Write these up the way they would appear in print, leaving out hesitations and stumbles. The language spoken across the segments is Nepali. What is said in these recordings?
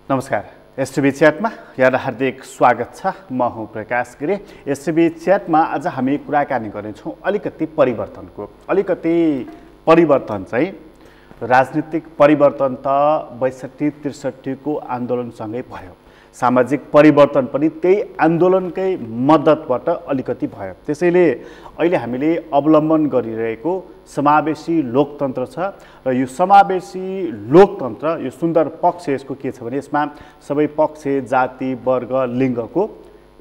नमस्कार। एसटिभी च्याटमा यहाँलाई हार्दिक स्वागत छ। म हुँ प्रकाश गिरी। एसटिभी च्याटमा आज हामी कुराकानी गर्नेछौँ अलिकति परिवर्तन चाहिँ राजनीतिक परिवर्तन त ६२-६३ को आन्दोलनसँगै भयो। सामाजिक परिवर्तन पनि त्यही आन्दोलनकै मद्दतबाट अलिकति भयो। त्यसैले अहिले हामीले अवलम्बन गरिरहेको समावेशी लोकतन्त्र छ र यो समावेशी लोकतन्त्र यो सुन्दर पक्ष यसको के छ भने यसमा सबै पक्ष, जाति, वर्ग, लिङ्गको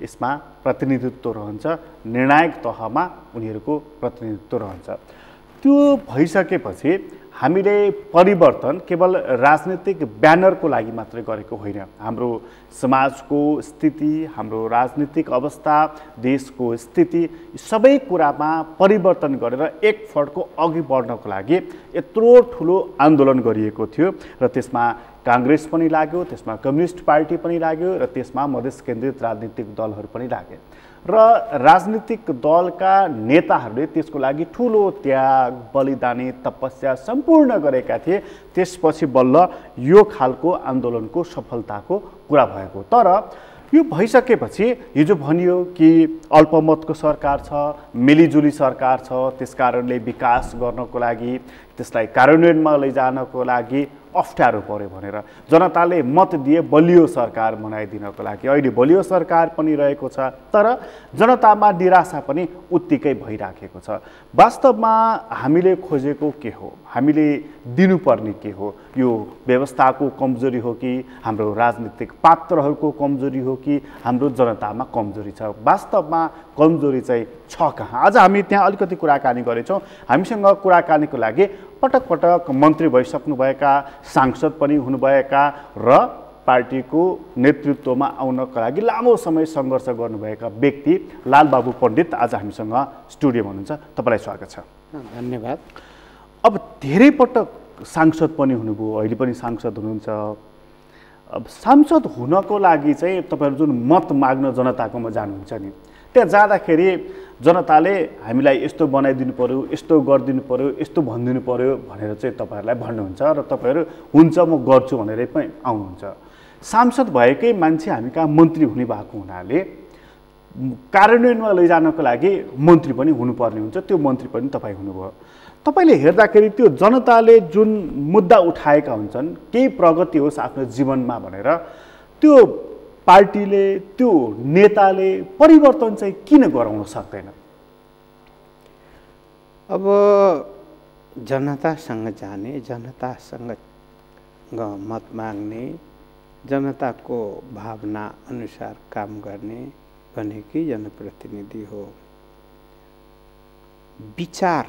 यसमा प्रतिनिधित्व रहन्छ। निर्णायक तहमा उनीहरूको प्रतिनिधित्व रहन्छ। त्यो भइसकेपछि हामीले परिवर्तन केवल राजनीतिक ब्यानरको लागि मात्रै गरेको होइन। हाम्रो समाजको स्थिति, हाम्रो राजनीतिक अवस्था, देशको स्थिति सबै कुरामा परिवर्तन गरेर एक फड्को अघि बढ्नको लागि यत्रो ठुलो आन्दोलन गरिएको थियो र त्यसमा काङ्ग्रेस पनि लाग्यो, त्यसमा कम्युनिस्ट पार्टी पनि लाग्यो र त्यसमा मधेस केन्द्रित राजनीतिक दलहरू पनि लागे र राजनीतिक दलका नेताहरूले त्यसको लागि ठुलो त्याग, बलिदानी, तपस्या सम्पूर्ण गरेका थिए। त्यसपछि बल्ल यो खालको आन्दोलनको सफलताको कुरा भएको। तर यो भइसकेपछि हिजो भनियो कि अल्पमतको सरकार छ, मिलिजुली सरकार छ, त्यसकारणले विकास गर्नको लागि, त्यसलाई कार्यान्वयनमा लैजानको लागि अप्ठ्यारो पर्यो भनेर जनताले मत दिए बलियो सरकार बनाइदिनको लागि। अहिले बलियो सरकार पनि रहेको छ, तर जनतामा निराशा पनि उत्तिकै भइराखेको छ। वास्तवमा हामीले खोजेको के हो, हामीले दिनुपर्ने के हो? यो व्यवस्थाको कमजोरी हो कि हाम्रो राजनीतिक पात्रहरूको कमजोरी हो कि हाम्रो जनतामा कमजोरी छ? वास्तवमा कमजोरी चाहिँ छ कहाँ? आज हामी त्यहाँ अलिकति कुराकानी गरेछौँ। हामीसँग कुराकानीको लागि पटक पटक मन्त्री भइसक्नुभएका, सांसद पनि हुनुभएका र पार्टीको नेतृत्वमा आउनका लागि लामो समय सङ्घर्ष गर्नुभएका व्यक्ति लालबाबु पण्डित आज हामीसँग स्टुडियोमा हुनुहुन्छ। तपाईँलाई स्वागत छ। धन्यवाद। अब धेरै पटक सांसद पनि हुनुभयो, अहिले पनि सांसद हुनुहुन्छ। अब सांसद हुनको लागि चाहिँ तपाईँहरू जुन मत माग्न जनताकोमा जानुहुन्छ नि, त्यहाँ जाँदाखेरि जनताले हामीलाई यस्तो बनाइदिनु पर्यो, यस्तो गरिदिनु पर्यो, यस्तो भनिदिनु पर्यो भनेर चाहिँ तपाईँहरूलाई भन्नुहुन्छ र तपाईँहरू हुन्छ म गर्छु भनेरै पनि आउनुहुन्छ। सांसद भएकै मान्छे हामी कहाँ मन्त्री हुने भएको हुनाले कार्यान्वयनमा लैजानको लागि मन्त्री पनि हुनुपर्ने हुन्छ। त्यो मन्त्री पनि तपाईँ हुनुभयो। तपाईँले हेर्दाखेरि त्यो जनताले जुन मुद्दा उठाएका हुन्छन्, केही प्रगति होस् आफ्नो जीवनमा भनेर, त्यो पार्टीले, त्यो नेताले परिवर्तन चाहिँ किन गराउन सक्दैन? अब जनतासँग जाने, जनतासँग मत माग्ने, जनताको भावना अनुसार काम गर्ने भनेकै जनप्रतिनिधि हो। विचार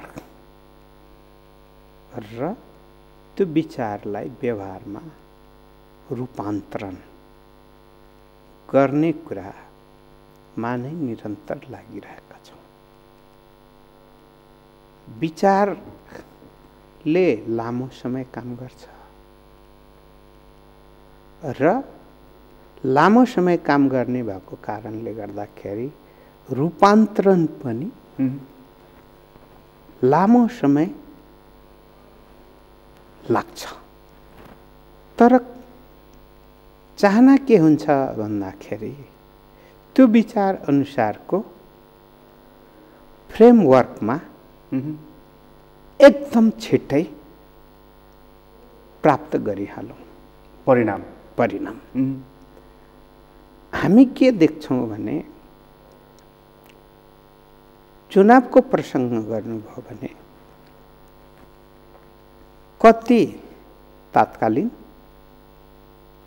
र त्यो विचारलाई व्यवहारमा रूपान्तरण गर्ने कुरामा नै निरन्तर लागिरहेका छौँ। विचारले लामो समय काम गर्छ र लामो समय काम गर्ने भएको कारणले गर्दाखेरि रूपान्तरण पनि लामो समय लाग्छ। तर चाहना के हुन्छ भन्दाखेरि त्यो विचार अनुसारको फ्रेमवर्कमा एकदम छिट्टै प्राप्त गरिहालौँ परिणाम। हामी के देख्छौँ भने चुनावको प्रसङ्ग गर्नुभयो भने कति तात्कालीन,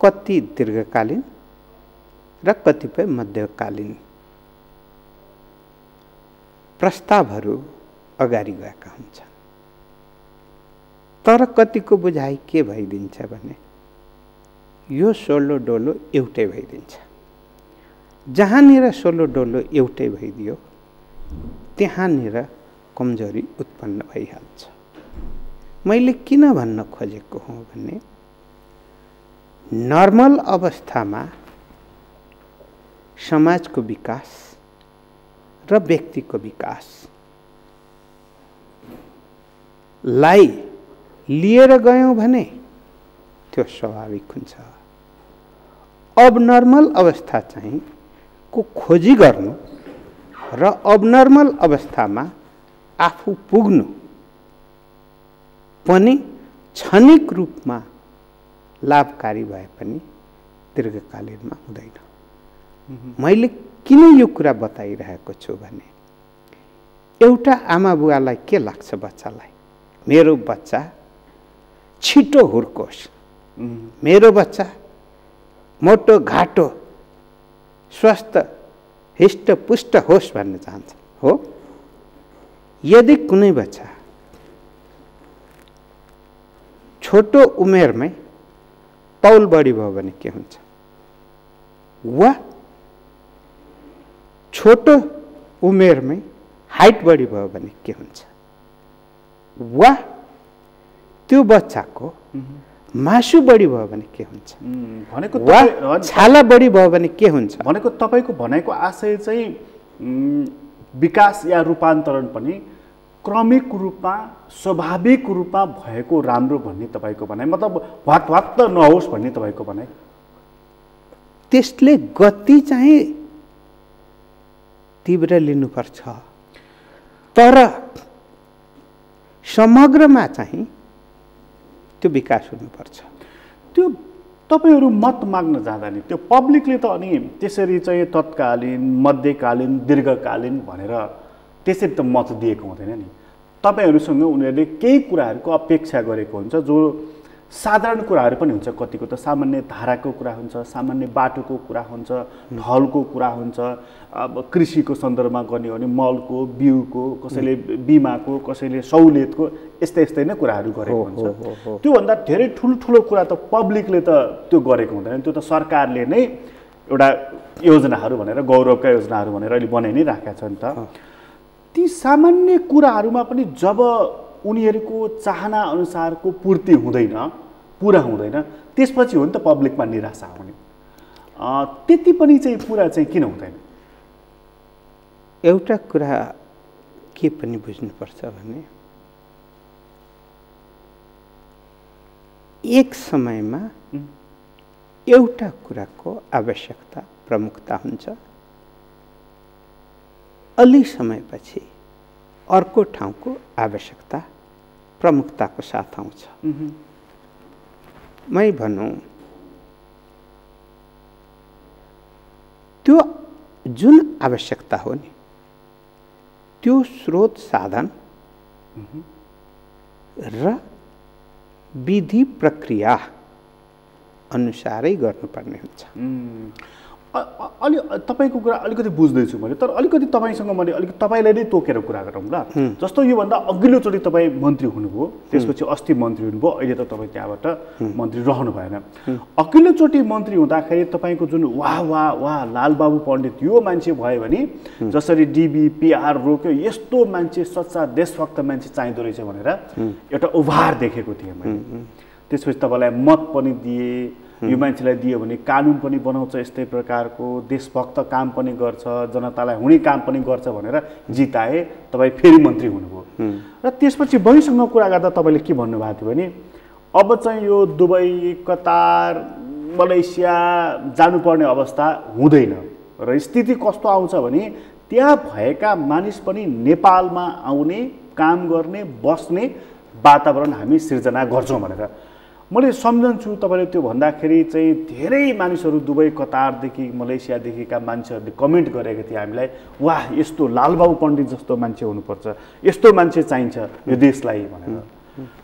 कति दीर्घकालीन र कतिपय मध्यकालीन प्रस्तावहरू अगाडि गएका हुन्छन्। तर कतिको बुझाइ के भइदिन्छ भने यो सोलो डोलो एउटै भइदिन्छ। जहाँनिर सोलो डोलो एउटै भइदियो त्यहाँनिर कमजोरी उत्पन्न भइहाल्छ। मैले किन भन्न खोजेको हुँ भने नर्मल अवस्थामा समाजको विकास र व्यक्तिको विकास लाई लिएर गयौं भने त्यो स्वाभाविक हुन्छ। अबनर्मल अवस्था चाहिँ को खोजी गर्नु र अबनर्मल अवस्थामा आफू पुग्नु पनि क्षणिक रूपमा लाभकारी भए पनि दीर्घकालीनमा हुँदैन। मैले किन यो कुरा बताइरहेको छु भने एउटा आमा बुवालाई के लाग्छ बच्चालाई, मेरो बच्चा छिटो हुर्कोस्, मेरो बच्चा मोटो घाटो स्वस्थ हिष्टपुष्ट होस् भन्न चाहन्छ हो। यदि कुनै बच्चा छोटो उमेरमै तौल बढी भयो भने के हुन्छ, वा छोटो उमेरमै हाइट बढी भयो भने के हुन्छ, वा त्यो बच्चाको मासु बढी भयो भने के हुन्छ, भनेको वा छाला बढी भयो भने के हुन्छ। भनेको तपाईँको भनाइको आशय चाहिँ विकास या रूपान्तरण पनि क्रमिक रूपमा स्वाभाविक रूपमा भएको राम्रो भन्ने तपाईँको भनाइ, मतलब भत्त नहोस् भन्ने तपाईँको भनाइ। त्यसले गति चाहिँ तीव्र लिनुपर्छ, तर समग्रमा चाहिँ त्यो विकास हुनुपर्छ। त्यो तपाईँहरू मत माग्न जाँदा नि त्यो पब्लिकले त अनि त्यसरी चाहिँ तत्कालीन मध्यकालीन दीर्घकालीन भनेर त्यसरी त मत दिएको हुँदैन नि। तपाईँहरूसँग उनीहरूले केही कुराहरूको अपेक्षा गरेको हुन्छ, जो साधारण कुराहरू पनि हुन्छ, कतिको त सामान्य धाराको कुरा हुन्छ, सामान्य बाटोको कुरा हुन्छ, ढलको कुरा हुन्छ, अब कृषिको सन्दर्भमा गर्ने हो भने मलको, बिउको, कसैले बिमाको, कसैले सहुलियतको, यस्तै यस्तै नै कुराहरू गरेको हुन्छ। त्योभन्दा धेरै ठुल्ठुलो कुरा त पब्लिकले त त्यो गरेको हुँदैन। त्यो त सरकारले नै एउटा योजनाहरू भनेर, गौरवका योजनाहरू भनेर अहिले बनाइ नै राखेका छन्। त ती सामान्य कुराहरूमा पनि जब उनीहरूको चाहना अनुसारको पूर्ति हुँदैन, पुरा हुँदैन, त्यसपछि हो नि त पब्लिकमा निराशा हुने। त्यति पनि चाहिँ पुरा चाहिँ किन हुँदैन? एउटा कुरा के पनि बुझ्नुपर्छ भने एक समयमा एउटा कुराको आवश्यकता प्रमुखता हुन्छ, अलि समयपछि अर्को ठाउँको आवश्यकता प्रमुखताको साथ आउँछ। मै भनौँ त्यो जुन आवश्यकता हो नि, त्यो स्रोत साधन र विधि प्रक्रिया अनुसारै गर्नुपर्ने हुन्छ। अलि तपाईँको कुरा अलिकति बुझ्दैछु मैले, तर अलिकति तपाईँसँग मैले अलिकति तपाईँलाई नै तोकेर कुरा गरौँ ल। जस्तो योभन्दा अघिल्लोचोटि तपाईँ मन्त्री हुनुभयो, त्यसपछि अस्ति मन्त्री हुनुभयो, अहिले त तपाईँ त्यहाँबाट मन्त्री रहनु भएन। अघिल्लोचोटि मन्त्री हुँदाखेरि तपाईँको जुन वाह वाह वाह लालबाबु पण्डित यो मान्छे भयो भने जसरी DBPR रोक्यो, यस्तो मान्छे सच्चा देशभक्त मान्छे चाहिँदो रहेछ भनेर एउटा उभार देखेको थिएँ मैले। त्यसपछि तपाईँलाई मत पनि दिए, यो मान्छेलाई दियो भने कानुन पनि बनाउँछ, यस्तै प्रकारको देशभक्त काम पनि गर्छ, जनतालाई हुने काम पनि गर्छ भनेर जिताए, तपाईँ फेरि मन्त्री हुनुभयो। र त्यसपछि बहिसँग कुरा गर्दा तपाईँले के भन्नुभएको थियो भने अब चाहिँ यो दुबई, कतार, मलेसिया जानुपर्ने अवस्था हुँदैन र स्थिति कस्तो आउँछ भने त्यहाँ भएका मानिस पनि नेपालमा आउने, काम गर्ने, बस्ने वातावरण हामी सिर्जना गर्छौँ भनेर मैले सम्झन्छु। तपाईँले त्यो भन्दाखेरि चाहिँ धेरै मानिसहरू दुबई, कतारदेखि, मलेसियादेखिका मान्छेहरूले कमेन्ट गरेका थिए हामीलाई, वाह यस्तो लालबाबु पण्डित जस्तो मान्छे हुनुपर्छ, यस्तो मान्छे चाहिन्छ यो देशलाई भनेर।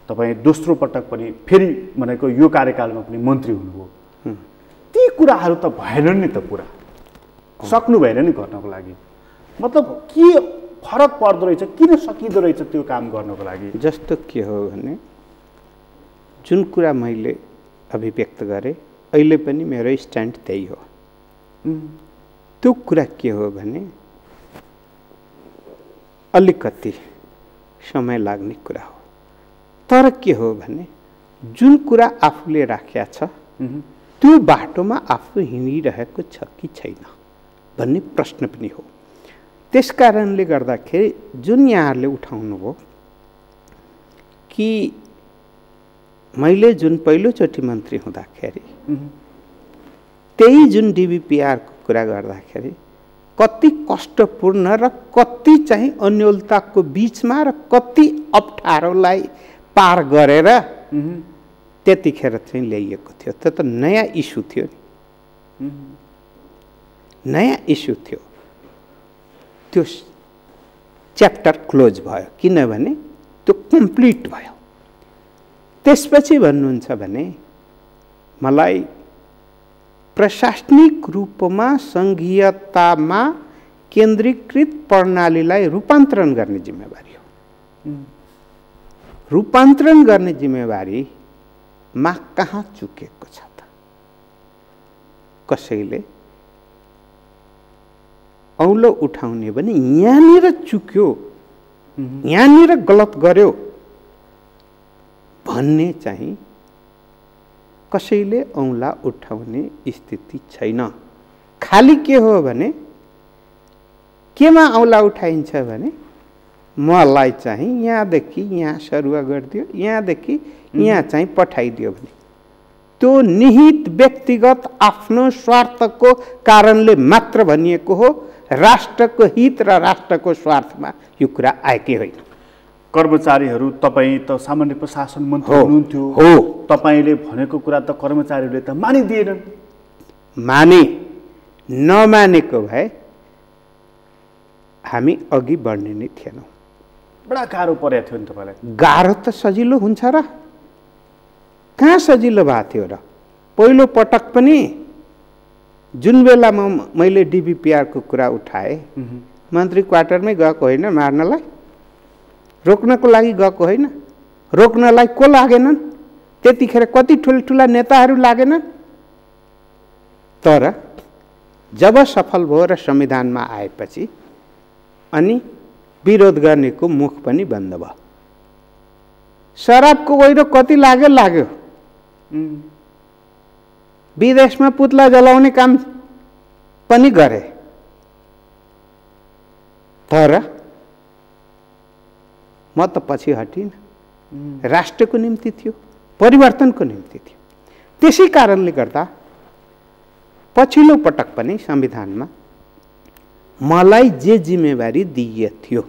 तपाईँ दोस्रो पटक पनि फेरि भनेको यो कार्यकालमा पनि मन्त्री हुनुभयो। ती कुराहरू त भएनन् नि त, पुरा सक्नु भएन नि गर्नको लागि। मतलब के फरक पर्दो रहेछ, किन सकिँदो रहेछ त्यो काम गर्नको लागि? जस्तो के हो भने जुन कुरा मैले अभिव्यक्त गरेँ अहिले पनि मेरो स्ट्यान्ड त्यही हो। त्यो कुरा के हो भने अलिकति समय लाग्ने कुरा हो, तर के हो भने जुन कुरा आफूले राखेका छ त्यो बाटोमा आफू हिँडिरहेको छ कि छैन भन्ने प्रश्न पनि हो। त्यसकारणले गर्दाखेरि जुन यहाँहरूले उठाउनुभयो कि मैले जुन पहिलोचोटि मन्त्री हुँदाखेरि त्यही जुन डिबिपिआरको कुरा गर्दाखेरि कति कष्टपूर्ण र कति चाहिँ अन्योलताको बिचमा र कति अप्ठ्यारोलाई पार गरेर त्यतिखेर चाहिँ ल्याइएको थियो। त्यो त नयाँ इस्यु थियो नि, नयाँ इस्यु थियो। त्यो च्याप्टर क्लोज भयो किनभने त्यो कम्प्लिट भयो। त्यसपछि भन्नुहुन्छ भने मलाई प्रशासनिक रूपमा सङ्घीयतामा केन्द्रीकृत प्रणालीलाई रूपान्तरण गर्ने जिम्मेवारी हो। रूपान्तरण गर्ने जिम्मेवारीमा कहाँ चुकेको छ त? कसैले औलो उठाउने भने यहाँनिर चुक्यो, यहाँनिर गलत गर्यो भन्ने चाहिँ कसैले औँला उठाउने स्थिति छैन। खाली के हो भने केमा औँला उठाइन्छ भने मलाई चाहिँ यहाँदेखि यहाँ सरुवा गरिदियो, यहाँदेखि यहाँ चाहिँ पठाइदियो भने त्यो निहित व्यक्तिगत आफ्नो स्वार्थको कारणले मात्र भनिएको हो। राष्ट्रको हित र राष्ट्रको स्वार्थमा यो कुरा आएकै होइन। कर्मचारीहरू तपाईँ त सामान्य प्रशासन मन्त्री हुनुहुन्थ्यो, हो, तपाईँले भनेको कुरा त कर्मचारीहरूले त मानिदिएनन्। माने नमानेको भए हामी अघि बढ्ने नै थिएनौँ। बडा गाह्रो परेको थियो नि तपाईँलाई। गाह्रो त सजिलो हुन्छ र? कहाँ सजिलो भएको थियो र? पहिलो पटक पनि जुन बेलामा मैले डिबिपिआरको कुरा उठाएँ, मन्त्री क्वार्टरमै गएको होइन मार्नलाई, रोक्नको लागि गएको होइन। रोक्नलाई को लागेनन्? त्यतिखेर कति ठुल्ठुला नेताहरू लागेनन्। तर जब सफल भयो र संविधानमा आएपछि अनि विरोध गर्नेको मुख पनि बन्द भयो। शराबको गहिरो कति लाग्यो लाग्यो। विदेशमा पुतला जलाउने काम पनि गरे। तर म त पछि हटिन। राष्ट्रको निम्ति थियो, परिवर्तनको निम्ति थियो। त्यसै कारणले गर्दा पछिल्लो पटक पनि संविधानमा मलाई जे जिम्मेवारी दिइएको थियो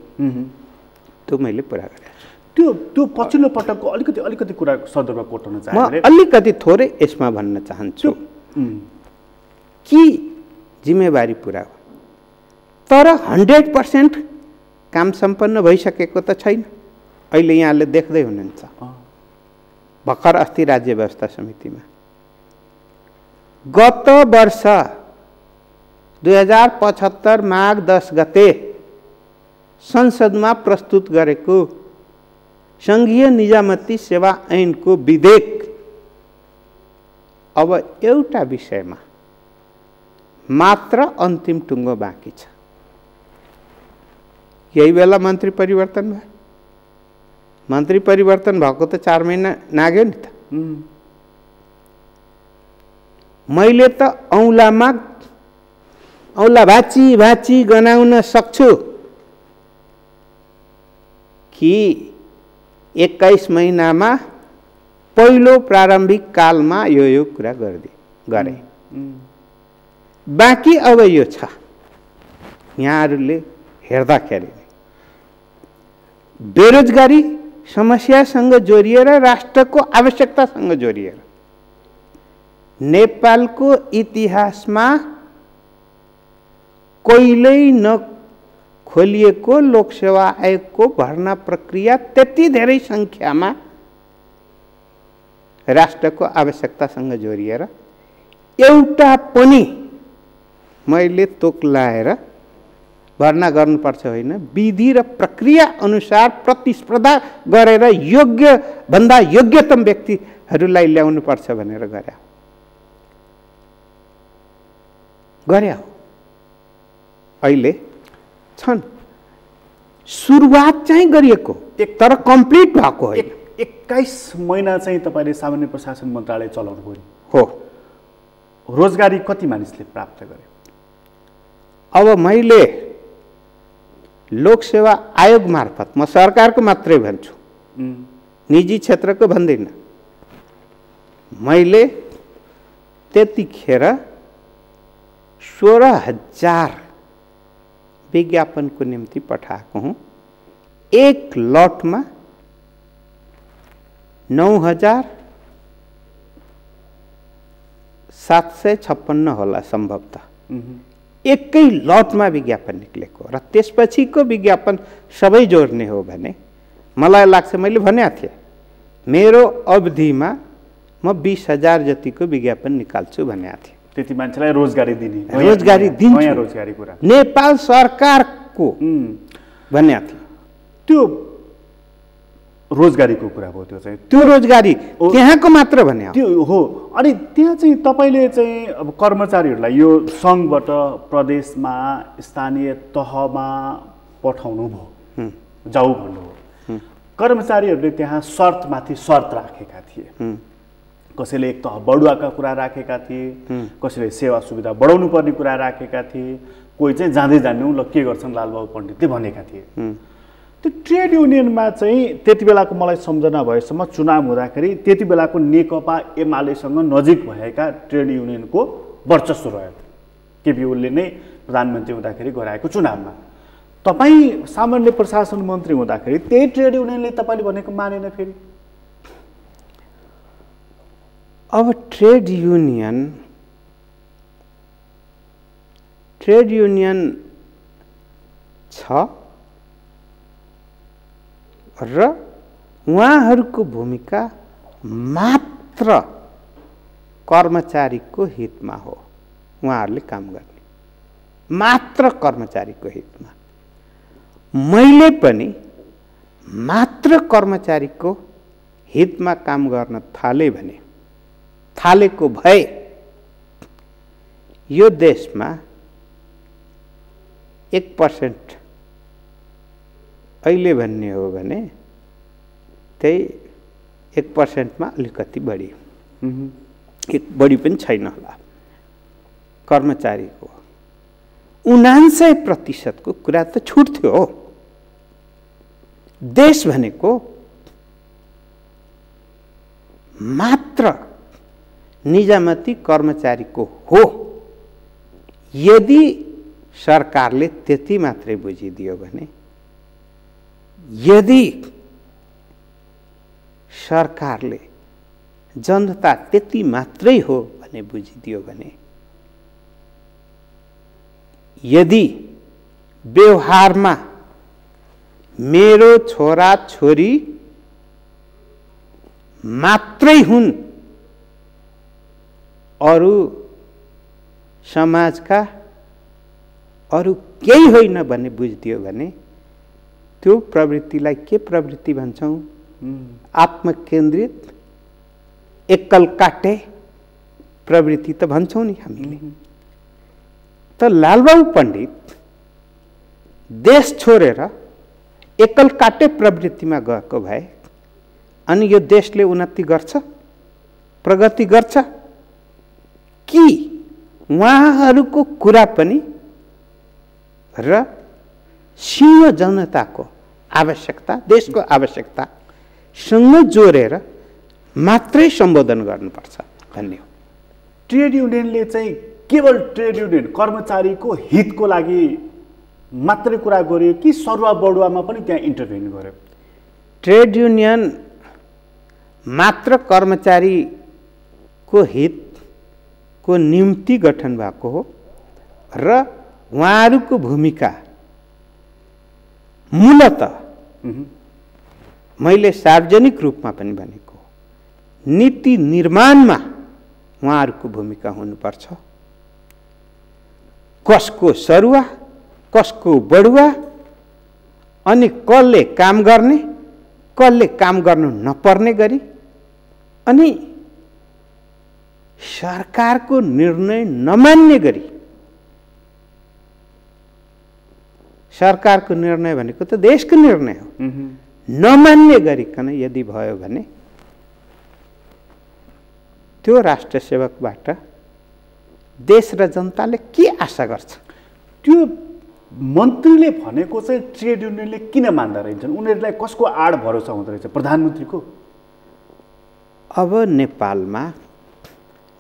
त्यो मैले पुरा गरेँ। त्यो पछिल्लो पटकको अलिकति कुरा सन्दर्भ कोट्न म अलिकति थोरै यसमा भन्न चाहन्छु कि जिम्मेवारी पुरा हो, तर 100% काम सम्पन्न भइसकेको त छैन। अहिले यहाँले देख्दै हुनुहुन्छ भर्खर अस्ति राज्य व्यवस्था समितिमा गत वर्ष 2075 माघ 10 गते संसदमा प्रस्तुत गरेको संघीय निजामती सेवा ऐनको विधेयक अब एउटा विषयमा मात्र अन्तिम टुङ्गो बाँकी छ। यही बेला मन्त्री परिवर्तन भयो। मन्त्री परिवर्तन भएको त 4 महिना नाग्यो नि त। मैले त औँला भाँची गनाउन सक्छु कि 21 महिनामा पहिलो प्रारम्भिक कालमा यो कुरा गरे। बाँकी अब यो छ, यहाँहरूले हेर्दाखेरि बेरोजगारी समस्यासँग जोडिएर राष्ट्रको आवश्यकतासँग जोडिएर नेपालको इतिहासमा कहिल्यै नखोलिएको लोकसेवा आयोगको भर्ना प्रक्रिया त्यति धेरै सङ्ख्यामा राष्ट्रको आवश्यकतासँग जोडिएर एउटा पनि मैले तोक लाएर भर्ना गर्नुपर्छ होइन, विधि र प्रक्रिया अनुसार प्रतिस्पर्धा गरेर योग्य भन्दा योग्यतम व्यक्तिहरूलाई ल्याउनुपर्छ भनेर गरे हो। अहिले छन्, सुरुवात चाहिँ गरिएको तर कम्प्लिट भएको होइन। 21 महिना चाहिँ तपाईँले सामान्य प्रशासन मन्त्रालय चलाउनु भयो हो। रोजगारी कति मानिसले प्राप्त गरे? अब मैले लोकसेवा आयोग मार्फत, म सरकारको मात्रै भन्छु, निजी क्षेत्रको भन्दिनँ, मैले त्यतिखेर 16,000 विज्ञापनको निम्ति पठाएको हुँ। एक लटमा 9,756 होला सम्भवतः। एकै लटमा विज्ञापन निक्लेको र त्यसपछिको विज्ञापन सबै जोड्ने हो भने मलाई लाग्छ, मैले भनेको थिएँ मेरो अवधिमा म 20,000 जतिको विज्ञापन निकाल्छु भनेको थिएँ। त्यति मान्छेलाई रोजगारी दिने, रोजगारी दिन्छु, नयाँ रोजगारी कुरा नेपाल सरकारको भनेको थिएँ। त्यो रोजगारीको कुरा भयो। त्यो चाहिँ त्यो रोजगारी त्यहाँको मात्र भने त्यो हो। अनि त्यहाँ चाहिँ तपाईँले चाहिँ अब कर्मचारीहरूलाई यो सङ्घबाट प्रदेशमा स्थानीय तहमा पठाउनु भयो, जाऊ भन्नुभयो। कर्मचारीहरूले त्यहाँ शर्तमाथि शर्त राखेका थिए। कसैले एक तह बढुवाका कुरा राखेका थिए, कसैले सेवा सुविधा बढाउनु पर्ने कुरा राखेका थिए, कोही चाहिँ जाँदै जान्नु ल के गर्छन् लालबाबु पण्डितले भनेका थिए। त्यो ट्रेड युनियनमा चाहिँ त्यति बेलाको मलाई सम्झना भएसम्म चुनाव हुँदाखेरि त्यति बेलाको नेकपा एमालेसँग नजिक भएका ट्रेड युनियनको वर्चस्व रह्यो। केपी ओलीले नै प्रधानमन्त्री हुँदाखेरि गराएको चुनावमा तपाईँ सामान्य प्रशासन मन्त्री हुँदाखेरि त्यही ट्रेड युनियनले तपाईँले भनेको मानेन फेरि। अब ट्रेड युनियन छ र उहाँहरूको भूमिका मात्र कर्मचारीको हितमा हो। उहाँहरूले काम गर्ने मात्र कर्मचारीको हितमा। मैले पनि मात्र कर्मचारीको हितमा काम गर्न थालेको भए यो देशमा 1% अहिले भन्ने हो भने त्यही 1%मा अलिकति बढी, एक बढी पनि छैन होला कर्मचारीको। 99% को कुरा त छुट्थ्यो हो। देश भनेको मात्र निजामती कर्मचारीको हो। यदि सरकारले त्यति मात्रै बुझिदियो भने, यदि सरकारले जनता त्यति मात्रै हो भने बुझिदियो भने, यदि व्यवहारमा मेरो छोरा छोरी मात्रै हुन्, अरू समाजका अरू केही होइन भन्ने बुझिदियो भने त्यो प्रवृत्तिलाई के प्रवृत्ति भन्छौँ? आत्मकेन्द्रित एकल काटे प्रवृत्ति त भन्छौँ नि हामीले। त लालबाबु पण्डित देश छोडेर एकल काटे प्रवृत्तिमा गएको भए अनि यो देशले उन्नति गर्छ, प्रगति गर्छ कि उहाँहरूको कुरा पनि र सिंह जनताको आवश्यकता, देशको आवश्यकतासँग जोडेर मात्रै सम्बोधन गर्नुपर्छ भन्ने हो। ट्रेड युनियनले चाहिँ केवल ट्रेड युनियन कर्मचारीको हितको लागि मात्रै कुरा गर्यो कि सरुवा बढुवामा पनि त्यहाँ इन्टरभेन गर्यो? ट्रेड युनियन मात्र कर्मचारीको हितको निम्ति गठन भएको हो र उहाँहरूको भूमिका मूलतः मैले सार्वजनिक रूपमा पनि भनेको नीति निर्माणमा उहाँहरूको भूमिका हुनुपर्छ। कसको सरुवा, कसको बढुवा, अनि कसले काम गर्ने, कसले काम गर्नु नपर्ने गरी, अनि सरकारको निर्णय नमान्ने गरी। सरकारको निर्णय भनेको त देशको निर्णय हो, नमान्ने गरिकन यदि भयो भने त्यो राष्ट्र सेवकबाट देश र जनताले के आशा गर्छ? त्यो मन्त्रीले भनेको चाहिँ ट्रेड युनियनले किन मान्दा रहेछन्? उनीहरूलाई कसको आड भरोसा हुँदो रहेछ? प्रधानमन्त्रीको? अब नेपालमा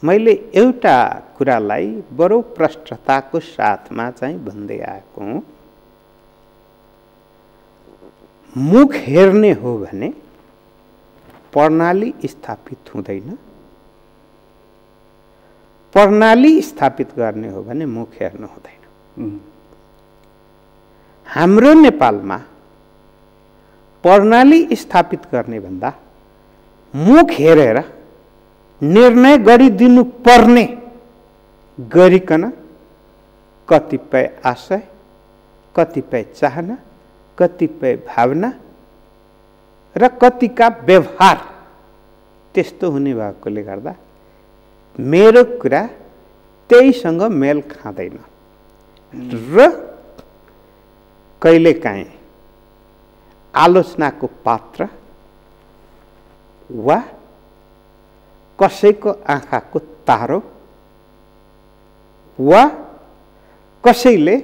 मैले एउटा कुरालाई बडो प्रष्टताको साथमा चाहिँ भन्दै आएको हुँ। मुख हेर्ने हो भने प्रणाली स्थापित हुँदैन, प्रणाली स्थापित गर्ने हो भने मुख हेर्नु हुँदैन। हाम्रो नेपालमा प्रणाली स्थापित गर्ने भन्दा मुख हेरेर निर्णय गरिदिनु पर्ने गरिकन कतिपय आशय, कतिपय चाहना, कतिपय भावना र कतिका व्यवहार त्यस्तो हुने भएकोले गर्दा मेरो कुरा त्यहीसँग मेल खाँदैन र कहिलेकाहीँ आलोचनाको पात्र वा कसैको आँखाको तारो वा कसैले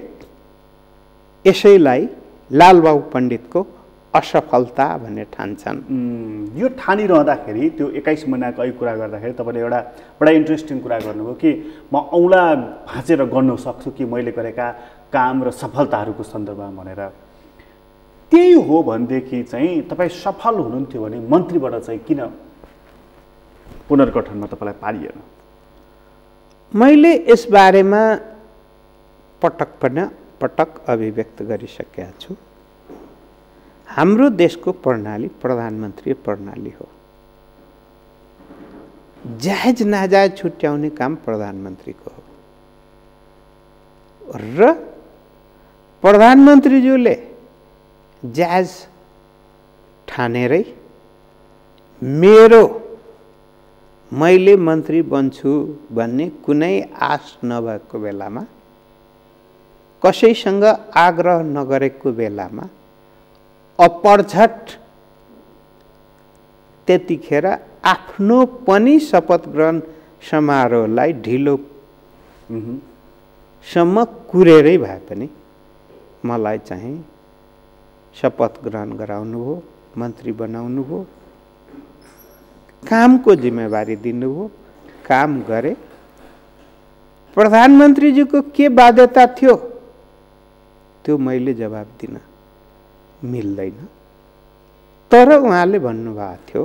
यसैलाई लालबाबु पण्डितको असफलता भन्ने ठान्छन्। यो ठानिरहँदाखेरि त्यो 21 महिनाको अघि कुरा गर्दाखेरि तपाईँले एउटा बडा इन्ट्रेस्टिङ कुरा गर्नुभयो कि म औँला भाँचेर गर्न सक्छु कि मैले गरेका काम र सफलताहरूको सन्दर्भमा भनेर। त्यही हो भनेदेखि चाहिँ तपाईँ सफल हुनुहुन्थ्यो भने मन्त्रीबाट चाहिँ किन पुनर्गठनमा तपाईँलाई पारिएन? मैले यसबारेमा पटक अभिव्यक्त गरिसकेका छु। हाम्रो देशको प्रणाली प्रधानमन्त्री प्रणाली हो। जायज नाजायज छुट्याउने काम प्रधानमन्त्रीको हो र प्रधानमन्त्रीज्यूले जायज ठानेरै मैले मन्त्री बन्छु भन्ने कुनै आश नभएको बेलामा, कसैसँग आग्रह नगरेको बेलामा अपरझट त्यतिखेर आफ्नो पनि शपथ ग्रहण समारोहलाई ढिलो सम्म कुरेरै भए पनि मलाई चाहिँ शपथ ग्रहण गराउनु हो, मन्त्री बनाउनु हो, कामको जिम्मेवारी दिनुभयो, काम गरे। प्रधानमन्त्रीजीको के बाध्यता थियो त्यो मैले जवाब दिन मिल्दैन। तर उहाँले भन्नुभएको थियो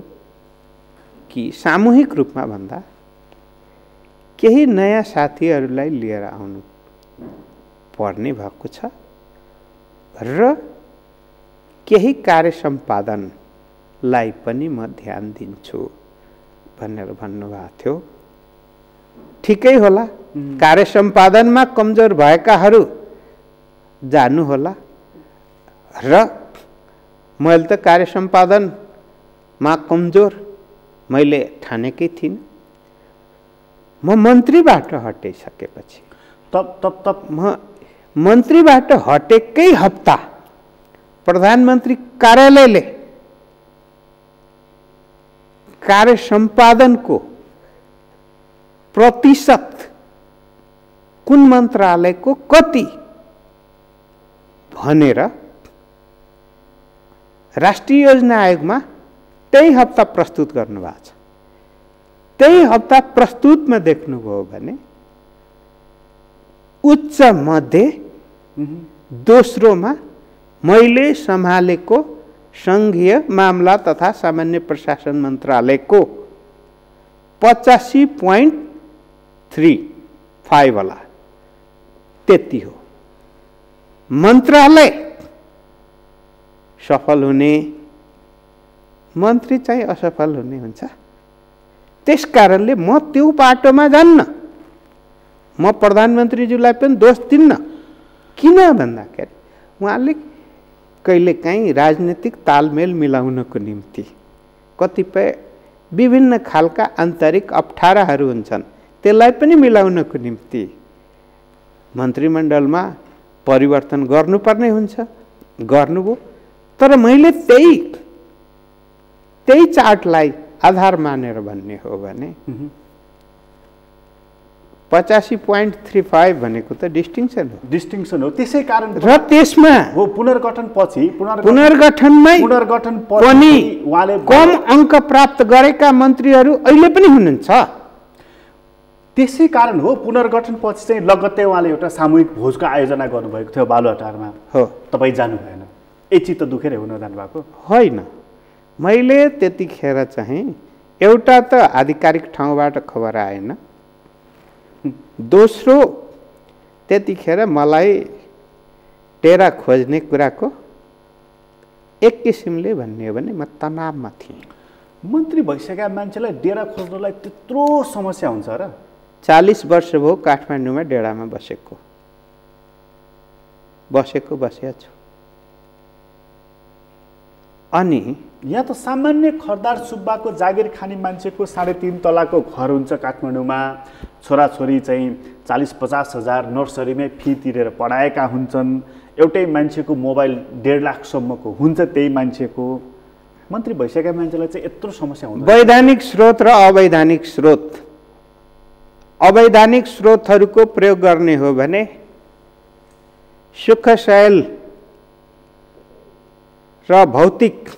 कि सामूहिक रूपमा भन्दा केही नयाँ साथीहरूलाई लिएर आउनु पर्ने भएको छ र केही कार्य सम्पादनलाई पनि म ध्यान दिन्छु भनेर भन्नुभएको थियो। ठिकै होला, कार्य सम्पादनमा कमजोर भएकाहरू जानु होला र मैले त कार्य सम्पादनमा कमजोर मैले ठानेकै थिइनँ। म मन्त्रीबाट हटिसकेपछि म मन्त्रीबाट हटेकै हप्ता प्रधानमन्त्री कार्यालयले कार्य सम्पादनको प्रतिशत कुन मन्त्रालयको कति भनेर राष्ट्रिय योजना आयोगमा त्यही हप्ता प्रस्तुत गर्नुभएको छ। त्यही हप्ता प्रस्तुतमा देख्नुभयो भने उच्च मध्ये दोस्रोमा मैले सम्हालेको संघीय मामला तथा सामान्य प्रशासन मन्त्रालयको 85.35 वाला त्यति हो। मन्त्रालय सफल हुने, मन्त्री चाहिँ असफल हुने हुन्छ। त्यसकारणले म त्यो बाटोमा जान्न। म प्रधानमन्त्रीज्यूलाई पनि दोष दिन्न। किन भन्दाखेरि उहाँले कहिलेकाहीँ राजनीतिक तालमेल मिलाउनको निम्ति कतिपय विभिन्न खालका आन्तरिक अप्ठ्याराहरू हुन्छन्, त्यसलाई पनि मिलाउनको निम्ति मन्त्रीमण्डलमा परिवर्तन गर्नुपर्ने हुन्छ, गर्नुभयो। तर मैले त्यही चार्टलाई आधार मानेर भन्ने हो भने 85.35 भनेको त डिस्टिङसन हो। त्यसै कारण र त्यसमा हो पुनर्गठन पछि पुनर्गठनमै पनि कम अङ्क प्राप्त गरेका मन्त्रीहरू अहिले पनि हुनुहुन्छ। त्यसै कारण हो पुनर्गठनपछि चाहिँ लगत्तै उहाँले एउटा सामूहिक भोजको आयोजना गर्नुभएको थियो बालुवाटारमा। हो, तपाईँ जानु भएन, एकचित्त दुखेर हुन जानुभएको होइन। मैले त्यतिखेर चाहिँ एउटा त आधिकारिक ठाउँबाट खबर आएन, दोस्रो त्यतिखेर मलाई डेरा खोज्ने कुराको एक किसिमले भन्ने हो भने म तनावमा थिएँ। मन्त्री भइसकेका मान्छेलाई डेरा खोज्नलाई त्यत्रो समस्या हुन्छ र? 40 वर्ष भयो काठमाडौँमा डेरामा बसेको छु। अनि यहाँ त सामान्य खरदार सुब्बाको जागिर खाने मान्छेको 3.5 तलाको घर हुन्छ काठमाडौँमा, छोराछोरी चाहिँ 40-50 हजार नर्सरीमै फी तिरेर पढाएका हुन्छन्, एउटै मान्छेको मोबाइल 1.5 लाखसम्मको हुन्छ त्यही मान्छेको। मन्त्री भइसकेका मान्छेलाई चाहिँ यत्रो समस्या हुन्छ। वैधानिक स्रोत र अवैधानिक स्रोत, अवैधानिक स्रोतहरूको प्रयोग गर्ने हो भने सुखशैल र भौतिक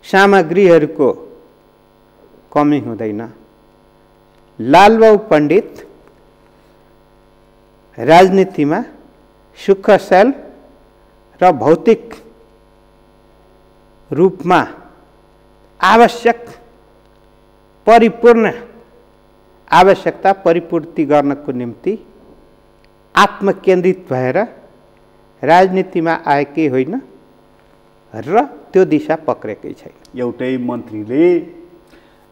सामग्रीहरूको कमी हुँदैन। लालबाबु पण्डित राजनीतिमा सुखशैल र भौतिक रूपमा आवश्यक परिपूर्ण आवश्यकता परिपूर्ति गर्नको निम्ति आत्मकेन्द्रित भएर राजनीतिमा आएकै होइन र त्यो दिशा पक्रेकै छैन। एउटै मन्त्रीले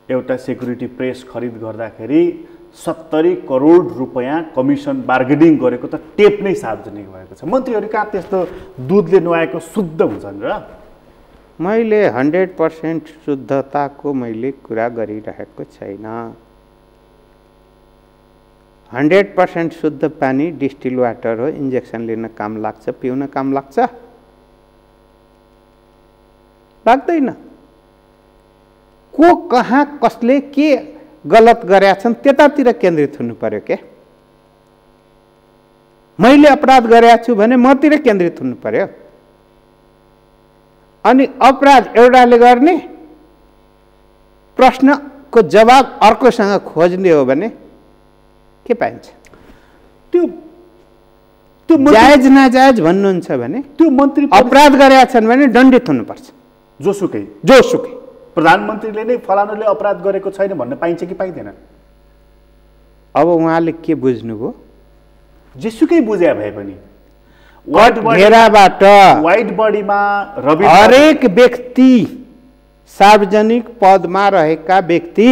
एउटा सेक्युरिटी प्रेस खरिद गर्दाखेरि 70 करोड रुपैयाँ कमिसन बार्गेनिङ गरेको त टेप नै सार्वजनिक भएको छ। मन्त्रीहरू कहाँ त्यस्तो दुधले नुहाएको शुद्ध हुन्छन् र? मैले 100% शुद्धताको मैले कुरा गरिरहेको छैन। 100% शुद्ध पानी डिस्टिल वाटर हो, इन्जेक्सन लिन काम लाग्छ, पिउन काम लाग्छ? लाग्दैन। को कहाँ कसले के गलत गरेका छन् त्यतातिर केन्द्रित हुनु पर्यो के? मैले अपराध गरेका छु भने मतिर केन्द्रित हुनु पर्यो। अनि अपराध एउटाले गर्ने, प्रश्नको जवाब अर्कोसँग खोज्ने हो भने के पाइन्छ? त्यो जायज नाजायज भन्नुहुन्छ भने त्यो मन्त्री अपराध गरेका छन् भने दण्डित हुनुपर्छ, जोसुकै। प्रधानमन्त्रीले नै फलानुले अपराध गरेको छैन भन्न पाइन्छ कि पाइँदैन? अब उहाँले के बुझ्नुभयो? जेसुकै बुझ्या भए पनि घेराबाट व्हाइट बडीमा रवि हरेक व्यक्ति, सार्वजनिक पदमा रहेका व्यक्ति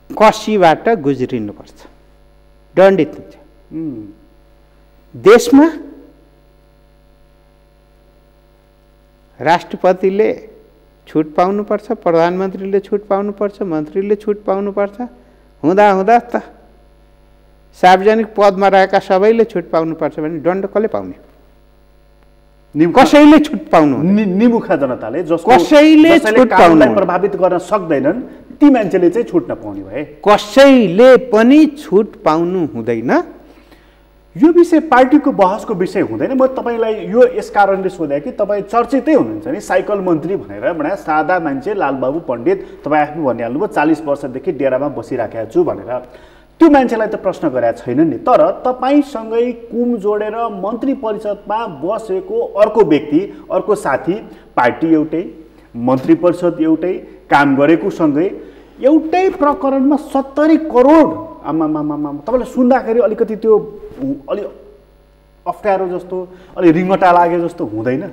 कसीबाट गुज्रिनुपर्छ, दण्डित हुन्छ। देशमा राष्ट्रपतिले छुट पाउनुपर्छ, प्रधानमन्त्रीले छुट पाउनुपर्छ, मन्त्रीले छुट पाउनुपर्छ, हुँदा हुँदा त सार्वजनिक पदमा रहेका सबैले छुट पाउनुपर्छ भने दण्ड कसले पाउने? कसैले छुट पाउनु, निमुखा जनताले कसैले छुट पाउनु प्रभावित गर्न सक्दैनन्, ती मान्छेले चाहिँ छुट नपाउने भए कसैले पनि छुट पाउनु हुँदैन। यो विषय पार्टीको बहसको विषय हुँदैन। म तपाईलाई यो यस कारणले सोधेँ कि तपाईँ चर्चितै हुनुहुन्छ नि साइकल मन्त्री भनेर। भने सादा मान्छे लालबाबु पण्डित, तपाईँ आफै भनिहाल्नुभयो 40 वर्षदेखि डेरामा बसिराखेको छु भनेर। त्यो मान्छेलाई त प्रश्न गरेका छैन नि। तर तपाईँसँगै कुम जोडेर मन्त्री परिषदमा बसेको अर्को व्यक्ति, अर्को साथी, पार्टी एउटै, मन्त्री परिषद एउटै, काम गरेको सँगै एउटै प्रकरणमा 70 करोड, आमामामा तपाईँलाई सुन्दाखेरि अलिकति त्यो अलि अप्ठ्यारो जस्तो, अलि रिङ्गटा लागे जस्तो हुँदैन?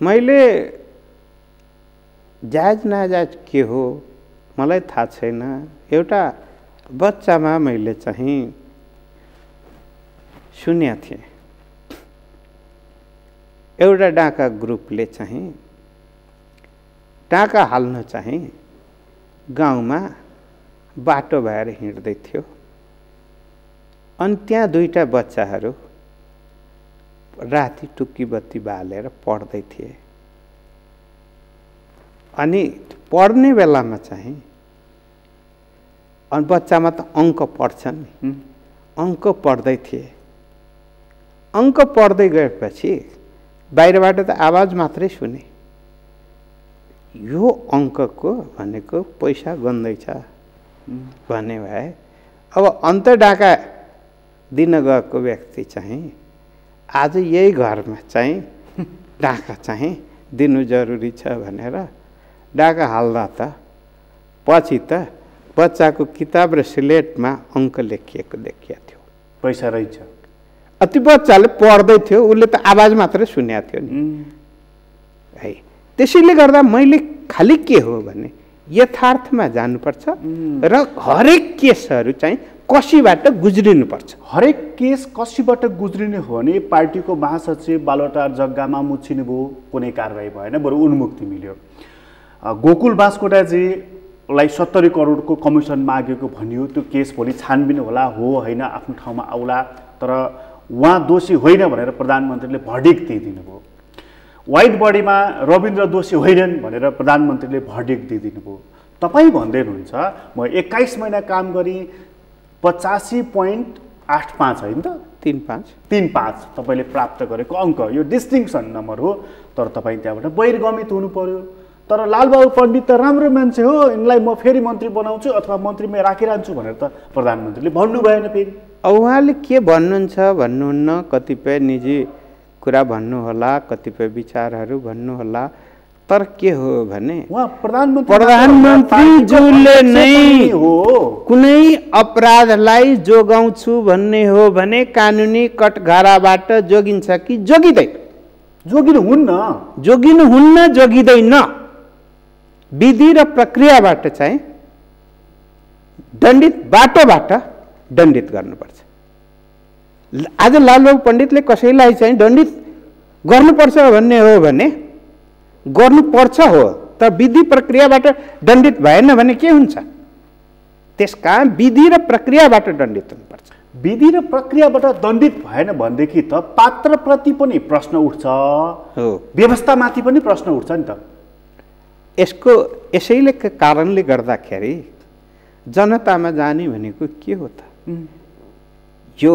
मैले जायज नाजायज के हो मलाई थाहा छैन। एउटा बच्चामा मैले चाहिँ सुनेको थिएँ, एउटा डाका ग्रुपले चाहिँ डाका हाल्न चाहिँ गाउँमा बाटो भएर हिँड्दै थियो। अनि त्यहाँ दुईटा बच्चाहरू राति टुक्की बत्ती बालेर पढ्दै थिए। अनि पढ्ने बेलामा चाहिँ अनि बच्चामा त अङ्क पढ्छन् नि, अङ्क पढ्दै थिए। अङ्क पढ्दै गएपछि बाहिरबाट त आवाज मात्रै सुने, यो अङ्कको भनेको पैसा गन्दैछ भने भए अब अन्त डाका दिन गएको व्यक्ति चाहिँ आज यही घरमा चाहिँ डाका चाहिँ दिनु जरुरी छ भनेर डाका हाल्दा त पछि त बच्चाको किताब र स्लेटमा अङ्क लेखिएको देखिएको थियो, पैसा रहेछ। अति बच्चाले पढ्दै थियो, उसले त आवाज मात्रै सुनेको थियो नि है। त्यसैले गर्दा मैले खालि के हो भने यथार्थमा जानुपर्छ र हरेक केसहरू चाहिँ कसीबाट गुज्रिनुपर्छ। हरेक केस कसीबाट गुज्रिने हो भने पार्टीको महासचिव बालुवाटार जग्गामा मुछिनुभयो, कुनै कारवाही भएन, बरु उन्मुक्ति मिल्यो। गोकुल बास्कोटाजीलाई 70 करोडको कमिसन मागेको भनियो, त्यो केस भोलि छानबिन होला, हो होइन आफ्नो ठाउँमा आउला, तर उहाँ दोषी होइन भनेर प्रधानमन्त्रीले भर्डिक्ट दिइदिनुभयो। व्हाइट बडीमा रविन्द्र दोषी होइनन् भनेर प्रधानमन्त्रीले भर्डिक्ट दिइदिनुभयो। तपाईँ भन्दै हुनुहुन्छ म 21 महिना काम गरेँ 85.85 होइन त 35 तपाईँले प्राप्त गरेको अङ्क, यो डिस्टिङसन नम्बर हो, तर तपाईँ त्यहाँबाट बहिर्गमित हुनु पर्यो। तर लालबाबु पण्डित त राम्रो मान्छे हो, यिनलाई म फेरि मन्त्री बनाउँछु अथवा मन्त्रीमै राखिरहन्छु भनेर त प्रधानमन्त्रीले भन्नु भएन। फेरि उहाँले के भन्नुहुन्छ भन्नुहुन्न, कतिपय निजी कुरा भन्नुहोला, कतिपय विचारहरू भन्नुहोला, तर के हो भने उहाँ प्रधानमन्त्रीज्यूले नै कुनै अपराधलाई जोगाउँछु भन्ने हो भने कानुनी कटघराबाट जोगिन्छ कि जोगिँदैन? जोगिनुहुन्न, जोगिँदैन। विधि र प्रक्रियाबाट चाहिँ दण्डित बाटोबाट दण्डित गर्नुपर्छ। आज लालबाबु पण्डितले कसैलाई चाहिँ दण्डित गर्नुपर्छ भन्ने हो भने गर्नुपर्छ हो, तर विधि प्रक्रियाबाट दण्डित भएन भने के हुन्छ? त्यसकारण विधि र प्रक्रियाबाट दण्डित हुनुपर्छ। विधि र प्रक्रियाबाट दण्डित भएन भनेदेखि त पात्रप्रति पनि प्रश्न उठ्छ, व्यवस्थामाथि पनि प्रश्न उठ्छ नि त। यसैले कारणले गर्दाखेरि जनतामा जाने भनेको के हो त? यो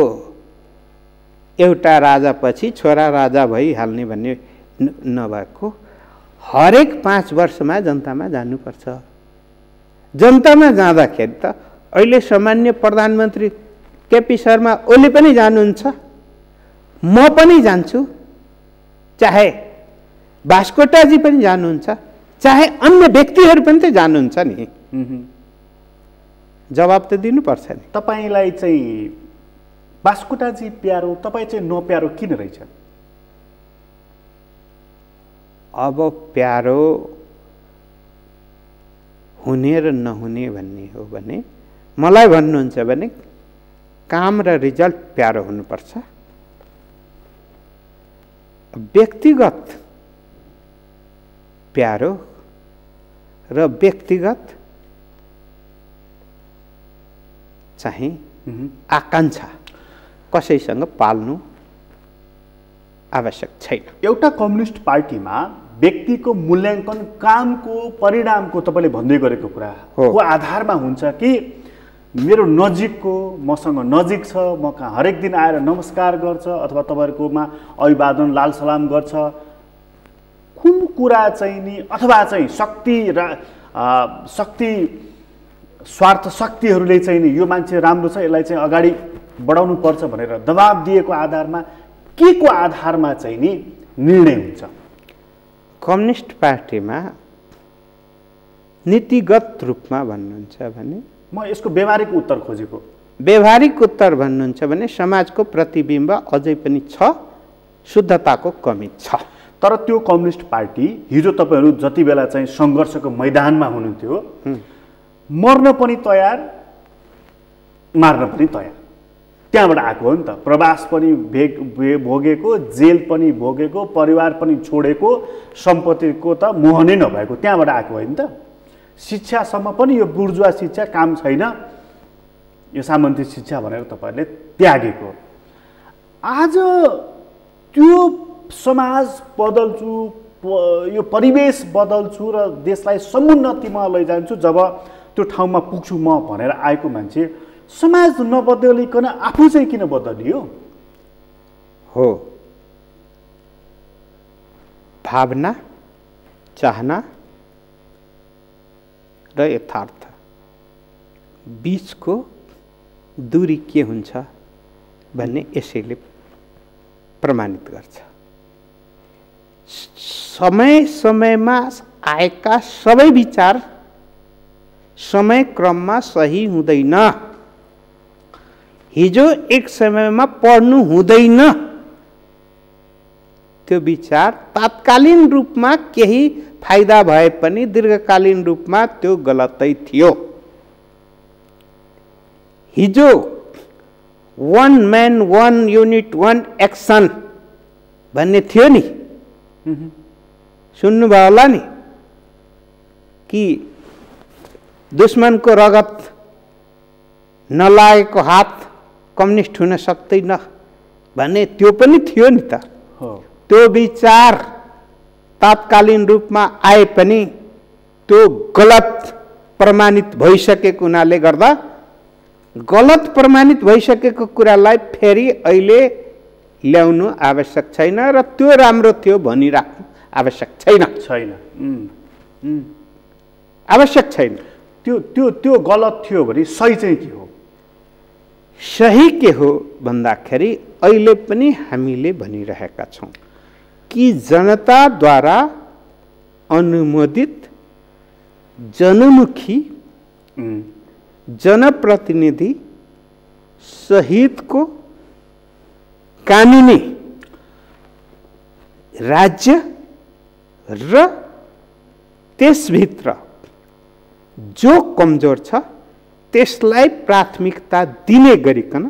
एउटा राजापछि छोरा राजा भइहाल्ने भन्ने नभएको, हरेक 5 वर्षमा जनतामा जानुपर्छ। जनतामा जाँदाखेरि त अहिले सामान्य प्रधानमन्त्री केपी शर्मा ओली पनि जानुहुन्छ, म पनि जान्छु, चाहे बास्कोटाजी पनि जानुहुन्छ, चाहे अन्य व्यक्तिहरू पनि त जानुहुन्छ नि, जवाब त दिनुपर्छ नि। तपाईँलाई चाहिँ बास्कोटाजी प्यारो, तपाईँ चाहिँ नप्यारो किन रहेछ? अब प्यारो हुने र नहुने भन्ने हो भने मलाई भन्नुहुन्छ भने काम र रिजल्ट प्यारो हुनुपर्छ। व्यक्तिगत प्यारो र व्यक्तिगत चाहिँ आकांक्षा कसैसँग पाल्नु आवश्यक छैन। एउटा कम्युनिस्ट पार्टीमा व्यक्तिको मूल्याङ्कन कामको परिणामको तपाईँले भन्दै गरेको कुरा को आधारमा हुन्छ कि मेरो नजिकको मसँग नजिक छ, म कहाँ हरेक दिन आएर नमस्कार गर्छ अथवा तपाईँहरूकोमा अभिवादन लाल सलाम गर्छ, कुन कुरा चाहिँ नि अथवा चाहिँ शक्ति स्वार्थ शक्तिहरूले चाहिँ नि यो मान्छे राम्रो छ यसलाई चाहिँ अगाडि बढाउनु पर्छ भनेर दबाब दिएको आधारमा के को आधारमा चाहिँ नि निर्णय हुन्छ? कम्युनिस्ट पार्टीमा नीतिगत रूपमा भन्नुहुन्छ भने म यसको व्यवहारिक उत्तर खोजेको। व्यवहारिक उत्तर भन्नुहुन्छ भने समाजको प्रतिबिम्ब अझै पनि छ, शुद्धताको कमी छ। तर त्यो कम्युनिस्ट पार्टी हिजो तपाईँहरू जति बेला चाहिँ सङ्घर्षको मैदानमा हुनुहुन्थ्यो, मर्न पनि तयार, मार्न पनि तयार, त्यहाँबाट आएको हो नि त। प्रवास पनि भोगेको, जेल पनि भोगेको, परिवार पनि छोडेको, सम्पत्तिको त मोहनै नभएको त्यहाँबाट आएको होइन त। शिक्षासम्म पनि यो बुर्जुवा शिक्षा काम छैन, यो सामन्ती शिक्षा भनेर तपाईँहरूले त्यागेको। आज त्यो समाज बदल्छु, यो परिवेश बदल्छु र देशलाई समुन्नतिमा लैजान्छु, जब त्यो ठाउँमा पुग्छु म भनेर आएको मान्छे समाज नबदलिकन आफू चाहिँ किन बदलियो? हो, भावना, चाहना र यथार्थ बीचको दूरी के हुन्छ भन्ने यसैले प्रमाणित गर्छ। समय समयमा आएका सबै विचार समय क्रममा सही हुँदैन। हिजो एक समयमा पढ्नु हुँदैन, त्यो विचार तात्कालीन रूपमा केही फाइदा भए पनि दीर्घकालीन रूपमा त्यो गलतै थियो। हिजो 1 man 1 unit 1 एक्सन भन्ने थियो नि, सुन्नुभयो होला नि, कि दुश्मनको रगत नलागेको हात कम्युनिस्ट हुन सक्दैन भन्ने त्यो पनि थियो नि त। त्यो विचार तात्कालीन रूपमा आए पनि त्यो गलत प्रमाणित भइसकेको हुनाले गर्दा गलत प्रमाणित भइसकेको कुरालाई फेरि अहिले ल्याउनु आवश्यक छैन र त्यो राम्रो थियो भनिराख्नु आवश्यक छैन। आवश्यक छैन। त्यो त्यो त्यो गलत थियो भने सही चाहिँ के हो? सही के हो भन्दाखेरि अहिले पनि हामीले भनिरहेका छौँ कि जनताद्वारा अनुमोदित जनमुखी जनप्रतिनिधि सहितको कानुनी राज्य र त्यसभित्र जो कमजोर छ त्यसलाई प्राथमिकता दिने गरिकन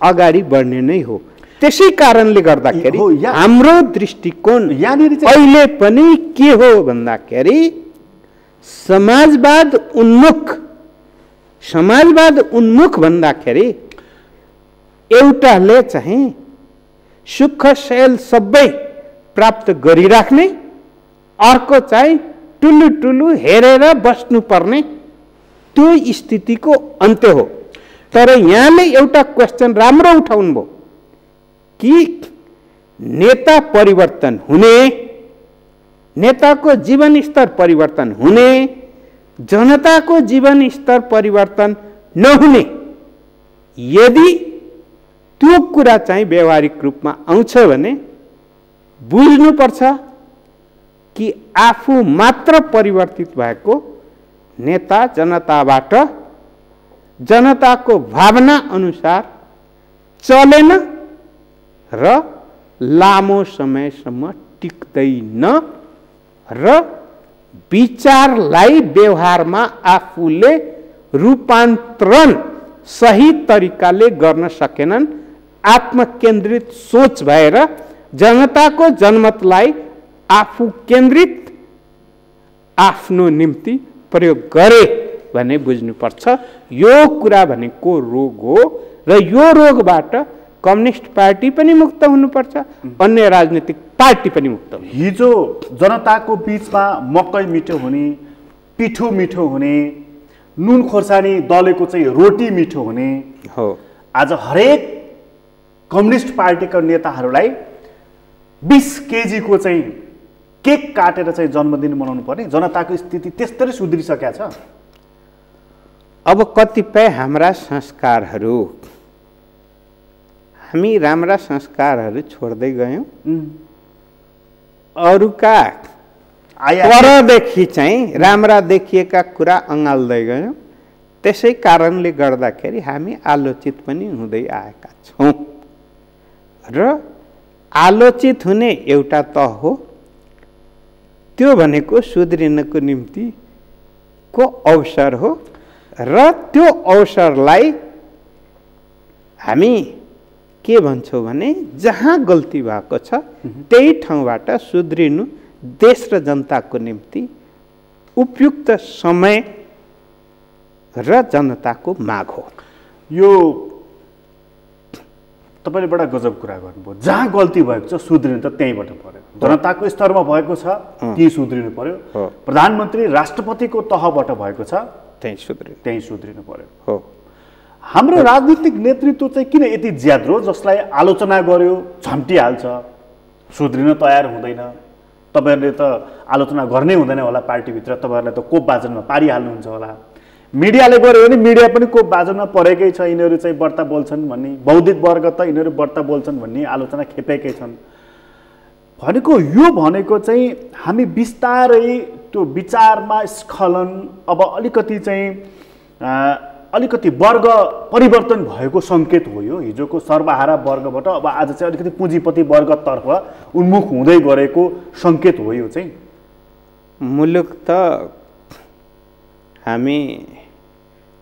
अगाडि बढ्ने नै हो। त्यसै कारणले गर्दाखेरि हाम्रो दृष्टिकोण अहिले पनि के हो भन्दाखेरि समाजवाद उन्मुख भन्दाखेरि एउटाले चाहिँ सुख शैल सबै प्राप्त गरिराख्ने, अर्को चाहिँ टुलु टुलु हेरेर बस्नुपर्ने त्यो स्थितिको अन्त्य हो। तर यहाँले एउटा क्वेसन राम्रो उठाउनु भयो कि नेता परिवर्तन हुने, नेताको जीवन स्तर परिवर्तन हुने, जनताको जीवन स्तर परिवर्तन नहुने। यदि त्यो कुरा चाहिँ व्यवहारिक रूपमा आउँछ भने बुझ्नुपर्छ कि आफू मात्र परिवर्तित भएको नेता जनताबाट जनताको भावना अनुसार चलेन र लामो समयसम्म टिक्दैन र विचारलाई व्यवहारमा आफूले रूपान्तरण सही तरिकाले गर्न सकेनन्। आत्मकेन्द्रित सोच भएर जनताको जनमतलाई आफू केन्द्रित आफ्नो निम्ति प्रयोग गरे भने बुझ्नुपर्छ यो कुरा भनेको रोग हो र यो रोगबाट कम्युनिस्ट पार्टी पनि मुक्त हुनुपर्छ, अन्य राजनीतिक पार्टी पनि मुक्त हुनुपर्छ। हिजो जनताको बीचमा मकै मिठो हुने, पिठो मिठो हुने, नुन खोर्सानी दलेको चाहिँ रोटी मिठो हुने हो। आज हरेक कम्युनिस्ट पार्टीका नेताहरूलाई 20 केजीको चाहिँ केक काटेर चाहिँ जन्मदिन मनाउनु पर्ने जनताको स्थिति त्यस्तै सुध्रिसकेको छ। अब कतिपय हाम्रा संस्कारहरू, हामी राम्रा संस्कारहरू छोड्दै गयौँ, अरूका परदेखि चाहिँ राम्रा देखिएका कुरा अँगाल्दै गयौँ। त्यसै कारणले गर्दाखेरि हामी आलोचित पनि हुँदै आएका छौँ र आलोचित हुने एउटा तह हो, त्यो भनेको सुध्रिनको निम्ति को अवसर हो र त्यो अवसरलाई हामी के भन्छौँ भने जहाँ गल्ती भएको छ त्यही ठाउँबाट सुध्रिनु देश र जनताको निम्ति उपयुक्त समय र जनताको माग हो। यो तपाईले बडा गजब कुरा गर्नुभयो। जहाँ गल्ती भएको छ सुध्रिनु त त्यहीँबाट पर्यो, जनताको स्तरमा भएको छ त्यही सुध्रिनु पर्यो, प्रधानमन्त्री राष्ट्रपतिको तहबाट भएको छ त्यही सुध्रिनु पर्यो हो। हाम्रो राजनीतिक नेतृत्व चाहिँ किन यति ज्याद्रो, जसलाई आलोचना गर्यो झम्टिहाल्छ, सुध्रिन तयार हुँदैन, तपाईँहरूले त आलोचना गर्नै हुँदैन होला पार्टीभित्र, तपाईँहरूलाई त कोप बाजनमा पारिहाल्नुहुन्छ होला। मिडियाले गर्यो भने मिडिया पनि कोप बाजनमा परेकै छ, यिनीहरू चाहिँ बढ्ता बोल्छन् भन्ने, बौद्धिक वर्ग त यिनीहरू बढ्ता बोल्छन् भन्ने आलोचना खेपेकै छन्। भनेको चाहिँ हामी बिस्तारै त्यो विचारमा स्खलन, अब अलिकति वर्ग परिवर्तन भएको सङ्केत हो यो। हिजोको सर्वहारा वर्गबाट अब आज चाहिँ अलिकति पुँजीपति वर्गतर्फ उन्मुख हुँदै गरेको सङ्केत हो यो चाहिँ। मुलुक त हामी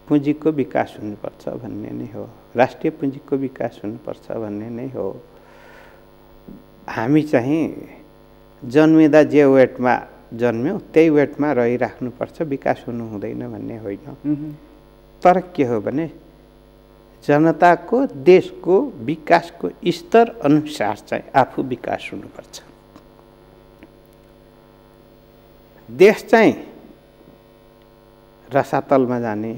पुँजीको विकास हुनुपर्छ भन्ने नै हो, राष्ट्रिय पुँजीको विकास हुनुपर्छ भन्ने नै हो। हामी चाहिँ जन्मिँदा जे वेटमा जन्म्यौँ त्यही वेटमा रहिराख्नुपर्छ, विकास हुनु हुँदैन भन्ने होइन। तर के हो भने जनताको देशको विकासको स्तर अनुसार चाहिँ आफू विकास हुनुपर्छ। देश चाहिँ रसातलमा जाने,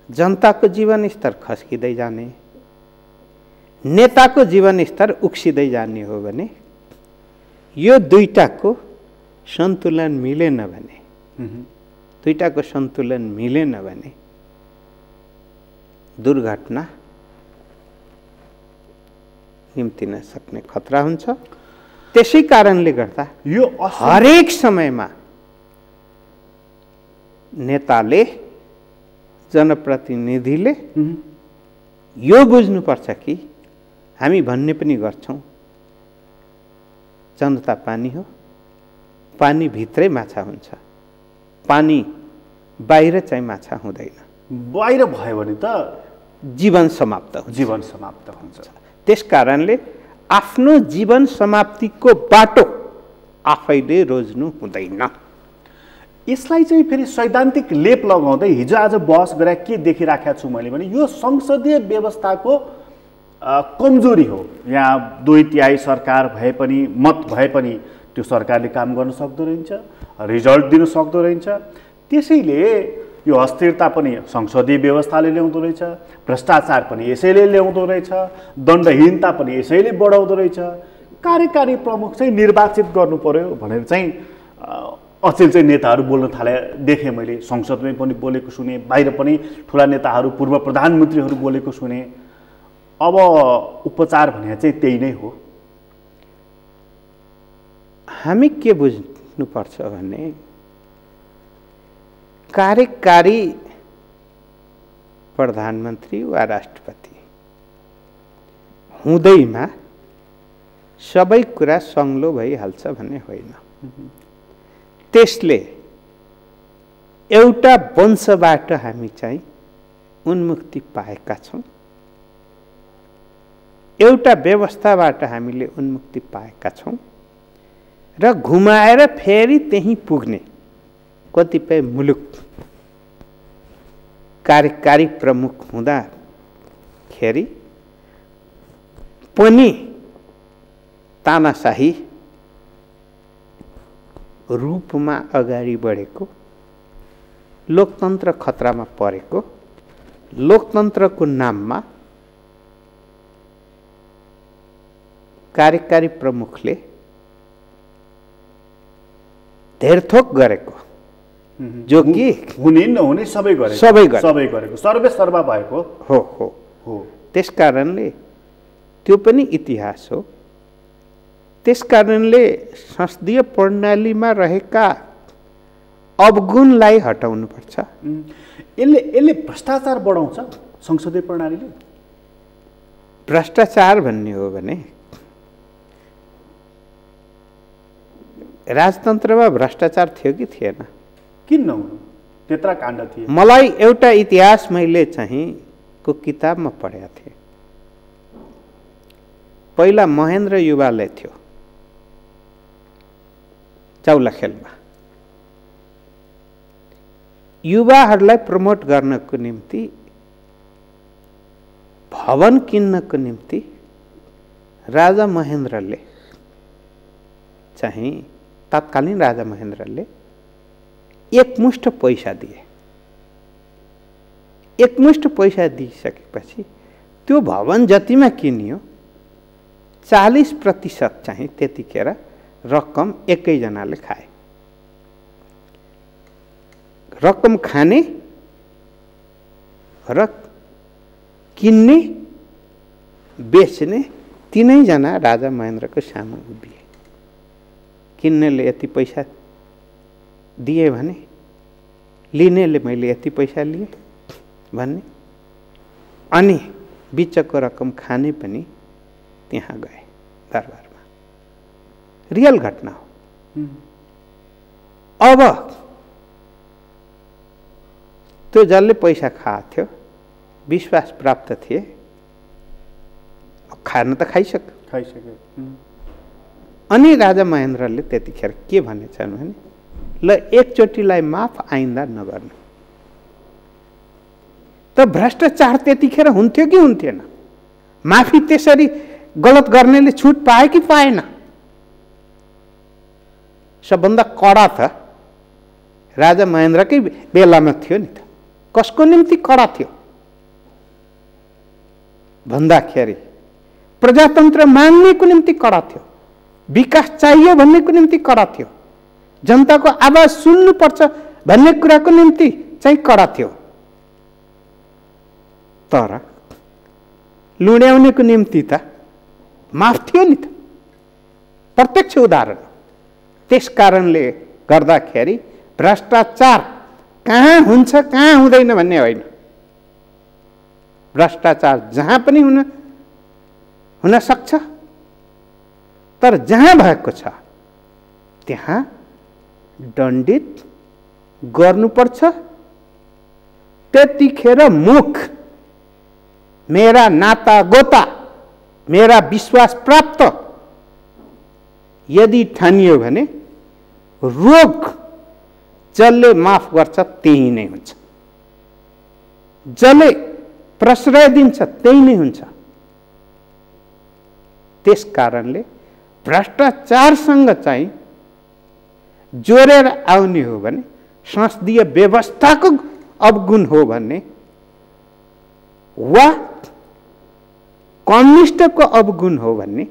जनताको जीवन स्तर खस्किँदै जाने, नेताको जीवन स्तर उक्सिँदै जाने हो भने यो दुईटाको सन्तुलन मिलेन भने दुर्घटना निम्तिन सक्ने खतरा हुन्छ। त्यसै कारणले गर्दा यो हरेक समयमा नेताले, जनप्रतिनिधिले यो बुझ्नुपर्छ कि हामी भन्ने पनि गर्छौँ, जनता पानी हो, पानी भित्रै माछा हुन्छ, पानी बाहिर चाहिँ माछा हुँदैन। बाहिर भयो भने त जीवन समाप्त हुन्छ। त्यस कारणले आफ्नो जीवन समाप्तिको बाटो आफैले रोज्नु हुँदैन। यसलाई चाहिँ फेरि सैद्धान्तिक लेप लगाउँदै हिजो आज बहस गरे के देखिराखेको छु मैले भने यो संसदीय व्यवस्थाको कमजोरी हो। यहाँ 2/3 सरकार भए पनि, मत भए पनि त्यो सरकारले काम गर्न सक्दो रहेछ, रिजल्ट दिन सक्दो रहेछ। त्यसैले यो अस्थिरता पनि संसदीय व्यवस्थाले ल्याउँदो रहेछ, भ्रष्टाचार पनि यसैले ल्याउँदो रहेछ, दण्डहीनता पनि यसैले बढाउँदो रहेछ। कार्यकारी प्रमुख चाहिँ निर्वाचित गर्नु पर्यो भनेर चाहिँ अचेल चाहिँ नेताहरू बोल्न थाले देखेँ मैले। संसदमै पनि बोलेको सुने, बाहिर पनि ठुला नेताहरू, पूर्व प्रधानमन्त्रीहरू बोलेको सुने। अब उपचार भने चाहिँ त्यही नै हो। हामी के बुझ्नुपर्छ भने कार्यकारी प्रधानमन्त्री वा राष्ट्रपति हुँदैमा सबै कुरा सङ्लो भइहाल्छ भन्ने होइन। त्यसले एउटा वंशबाट हामी चाहिँ उन्मुक्ति पाएका छौँ, एउटा व्यवस्थाबाट हामीले उन्मुक्ति पाएका छौँ र घुमाएर फेरि त्यहीँ पुग्ने कतिपय मुलुक कार्यकारी प्रमुख हुँदाखेरि पनि तानाशाही रूपमा अगाडि बढेको, लोकतन्त्र खतरामा परेको, लोकतन्त्रको नाममा कार्यकारी प्रमुखले धेरथोक गरेको, जो कि हुने नहुने सबै गरेको सर्वे सर्वा भएको हो। त्यस कारणले त्यो पनि इतिहास हो। त्यस कारणले संसदीय प्रणालीमा रहेका अवगुणलाई हटाउनुपर्छ। यसले भ्रष्टाचार बढाउँछ संसदीय प्रणालीले। भ्रष्टाचार भन्ने हो भने राजतन्त्रमा भ्रष्टाचार थियो कि थिएन? किन नहुनु? त्यत्रा काण्ड थिए। मलाई एउटा इतिहास मैले चाहिँ को किताबमा पढेको थिएँ। पहिला महेन्द्र युवाले थियो चौलाखेलमा। युवाहरूलाई प्रमोट गर्नको निम्ति, भवन किन्नको निम्ति राजा महेन्द्रले चाहिँ, तत्कालीन राजा महेन्द्रले एकमुष्ट पैसा दिए। एकमुष्ट पैसा दिइसकेपछि त्यो भवन जतिमा किनियो 40% चाहिँ त्यतिखेर रकम एकैजनाले खाए। रकम खाने र किन्ने बेच्ने तीनैजना राजा महेन्द्रको सामु उभिए। किन्नेले यति पैसा दिए भने, लिनेले मैले यति पैसा लिए भन्ने, अनि बिचको रकम खाने पनि त्यहाँ गए दरबारमा। रियल घटना हो। अब त्यो जसले पैसा खाएको थियो, विश्वास प्राप्त थिए, खान त खाइसक्यो। अनि राजा महेन्द्रले त्यतिखेर के भनेछन् भने, ल एकचोटिलाई माफ, आइन्दा नगर्नु। त भ्रष्टाचार त्यतिखेर हुन्थ्यो कि हुन्थेन? माफी त्यसरी गलत गर्नेले छुट पाए कि पाएन? सबभन्दा कडा त राजा महेन्द्रकै बेलामा थियो नि त। कसको निम्ति कडा थियो भन्दाखेरि प्रजातन्त्र माग्नेको निम्ति कडा थियो, विकास चाहियो भन्नेको निम्ति कडा थियो, जनताको आवाज सुन्नुपर्छ भन्ने कुराको निम्ति चाहिँ कडा थियो। तर लुड्याउनेको निम्ति त माफ थियो नि त। प्रत्यक्ष उदाहरण। त्यस कारणले गर्दाखेरि भ्रष्टाचार कहाँ हुन्छ कहाँ हुँदैन भन्ने होइन। भ्रष्टाचार जहाँ पनि हुन सक्छ, तर जहाँ भएको छ त्यहाँ दण्डित गर्नुपर्छ। त्यतिखेर मुख, मेरा नाता गोता, मेरा विश्वास प्राप्त यदि ठानियो भने रोग जसले माफ गर्छ त्यही नै हुन्छ, जसले प्रश्रय दिन्छ त्यही नै हुन्छ। त्यस कारणले भ्रष्टाचारसँग चाहिँ जोडेर आउने हो भने संसदीय व्यवस्थाको अवगुण हो भन्ने, वा कम्युनिस्टको अवगुण हो भन्ने,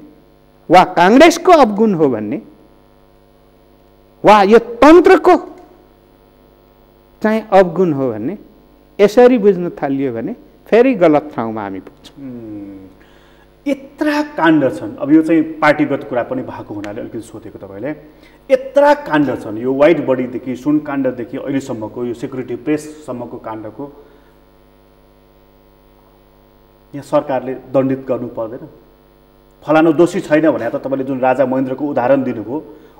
वा कांग्रेसको अवगुण हो भन्ने, वा यो तन्त्रको चाहिँ अवगुण हो भन्ने यसरी बुझ्न थालियो भने फेरि गलत ठाउँमा हामी पुग्छौँ। यत्रा काण्ड छन्। अब यो चाहिँ पार्टीगत कुरा पनि भएको हुनाले अलिकति सोधेको तपाईँले। यत्रा काण्ड छन्, यो व्हाइट बडीदेखि सुन काण्डदेखि अहिलेसम्मको यो सेक्युरिटी प्रेससम्मको काण्डको, यहाँ सरकारले दण्डित गर्नु पर्दैन? फलानु दोषी छैन भने त तपाईँले जुन राजा महेन्द्रको उदाहरण दिनुभयो,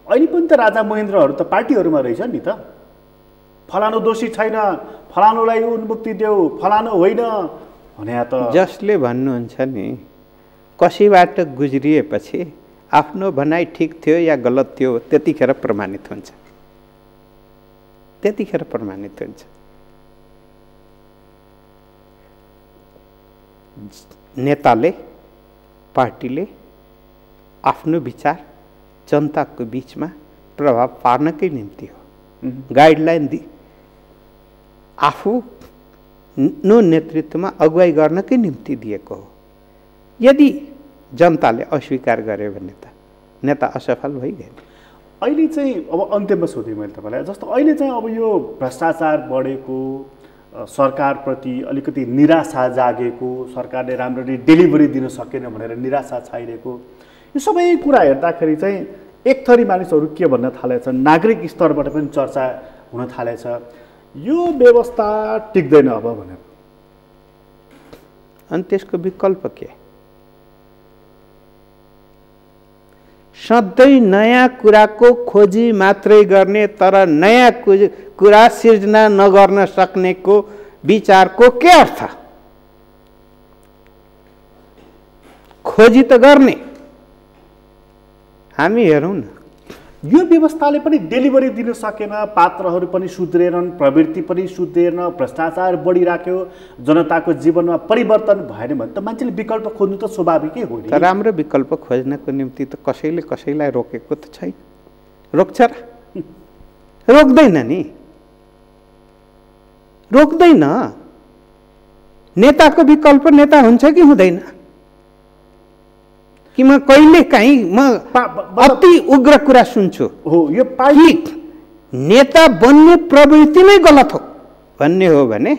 अहिले पनि त राजा महेन्द्रहरू त पार्टीहरूमा रहेछन् नि त। फलानु दोषी छैन, फलानुलाई उन्मुक्ति देऊ, फलानु होइन भने त जसले भन्नुहुन्छ नि कसैबाट गुज्रिएपछि आफ्नो भनाइ ठिक थियो या गलत थियो त्यतिखेर प्रमाणित हुन्छ, त्यतिखेर प्रमाणित हुन्छ। नेताले, पार्टीले आफ्नो विचार जनताको बीचमा प्रभाव पार्नकै निम्ति हो, गाइडलाइन आफू नेतृत्वमा अगुवाई गर्नकै निम्ति दिएको हो। यदि जनताले अस्वीकार गर्यो भने त नेता असफल भइगयो। अहिले चाहिँ अब अन्त्यमा सोधेँ मैले तपाईँलाई, जस्तो अहिले चाहिँ अब यो भ्रष्टाचार बढेको, सरकारप्रति अलिकति निराशा जागेको, सरकारले राम्ररी डेलिभरी दिन सकेन भनेर निराशा छाइरहेको, यो सबै कुरा हेर्दाखेरि चाहिँ एक थरी मानिसहरू के भन्न थालेछन्, नागरिक स्तरबाट पनि चर्चा हुन थालेछ, यो व्यवस्था टिक्दैन अब भनेर। अनि त्यसको विकल्प के? सधैँ नयाँ कुराको खोजी मात्रै गर्ने तर नयाँ कुरा सिर्जना नगर्न सक्नेको विचारको के अर्थ? खोजी त गर्ने। हामी हेरौँ न, यो व्यवस्थाले पनि डेलिभरी दिन सकेन, पात्रहरू पनि सुध्रेनन्, प्रवृत्ति पनि सुध्रेन, भ्रष्टाचार बढिराख्यो, जनताको जीवनमा परिवर्तन भएन भने त मान्छेले विकल्प खोज्नु त स्वाभाविकै हो नि। तर राम्रो विकल्प खोज्नको निम्ति त कसैले कसैलाई रोकेको त छैन। रोक्छ र? रोक्दैन नि, रोक्दैन। नेताको विकल्प नेता हुन्छ कि हुँदैन? कि म कहिलेकाहीँ म अति उग्र कुरा सुन्छु हो यो पार्टी नेता बन्ने प्रवृत्ति नै गलत हो भन्ने हो भने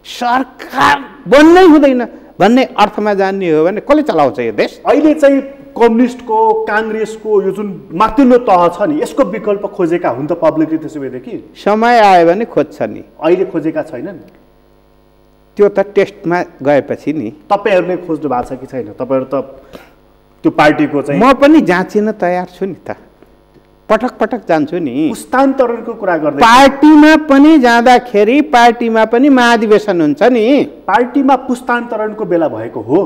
सरकार बन्नै हुँदैन भन्ने अर्थमा जान्ने हो भने कसले चलाउँछ यो देश? अहिले चाहिँ कम्युनिस्टको काङ्ग्रेसको यो जुन माथिल्लो तह छ नि यसको विकल्प खोजेका हुन् त पब्लिकले त्यसो भएदेखि? समय आयो भने खोज्छ नि। अहिले खोजेका छैनन्? त्यो त टेस्टमा गएपछि नि। तपाईँहरूले खोज्नु भएको छ कि छैन? तपाईँहरू त त्यो पार्टीको चाहिँ म पनि जाँचिन तयार छु नि त, पटक पटक जान्छु नि। पुस्तान्तरणको कुरा गर्दै पार्टीमा पनि जाँदाखेरि पार्टीमा पनि महाधिवेशन हुन्छ नि। पार्टीमा पुस्तान्तरणको बेला भएको हो?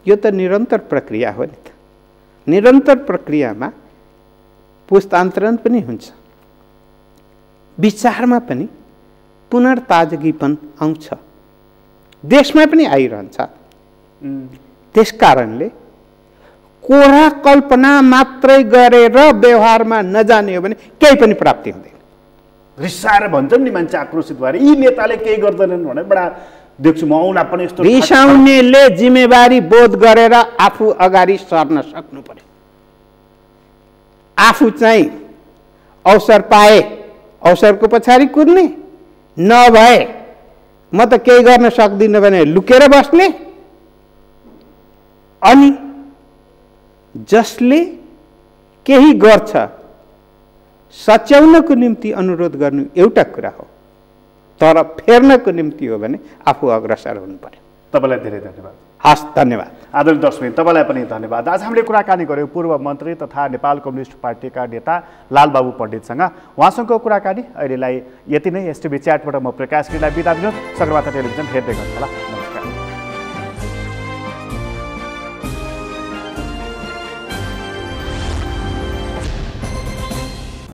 यो त निरन्तर प्रक्रिया हो नि त। निरन्तर प्रक्रियामा पुस्तान्तरण पनि हुन्छ, विचारमा पनि पुनर्ताजगीपन आउँछ, देशमा पनि आइरहन्छ। त्यसकारणले कोरा कल्पना मात्रै गरेर व्यवहारमा नजाने हो भने केही पनि प्राप्ति हुँदैन। रिसाएर भन्छन् नि मान्छे आक्रोशित भएर यी नेताले केही गर्दैनन् भने बडा देख्छु म औँला पनि यस्तो। रिसाउनेले जिम्मेवारी बोध गरेर आफू अगाडि सर्न सक्नु पर्यो। आफू चाहिँ अवसर पाए अवसरको पछाडि कुद्ने, नभए म त केही गर्न सक्दिनँ भने लुकेर बस्ने। अनि जसले केही गर्छ सच्याउनको निम्ति अनुरोध गर्नु एउटा कुरा हो, तर फेर्नको निम्ति हो भने आफू अग्रसर हुनु पर्यो। तपाईँलाई धेरै धन्यवाद। हस्, धन्यवाद। आदरणीय दर्शक, तपाईँलाई पनि धन्यवाद। आज हामीले कुराकानी गऱ्यौँ पूर्व मन्त्री तथा नेपाल कम्युनिस्ट पार्टीका नेता लालबाबु पण्डितसँग। उहाँसँगको कुराकानी अहिलेलाई यति नै। एसटिभी च्याटबाट म प्रकाश गिरीलाई बिदा दिनुहोस्। सगरमाथा टेलिभिजन हेर्दै गर्नुहोला।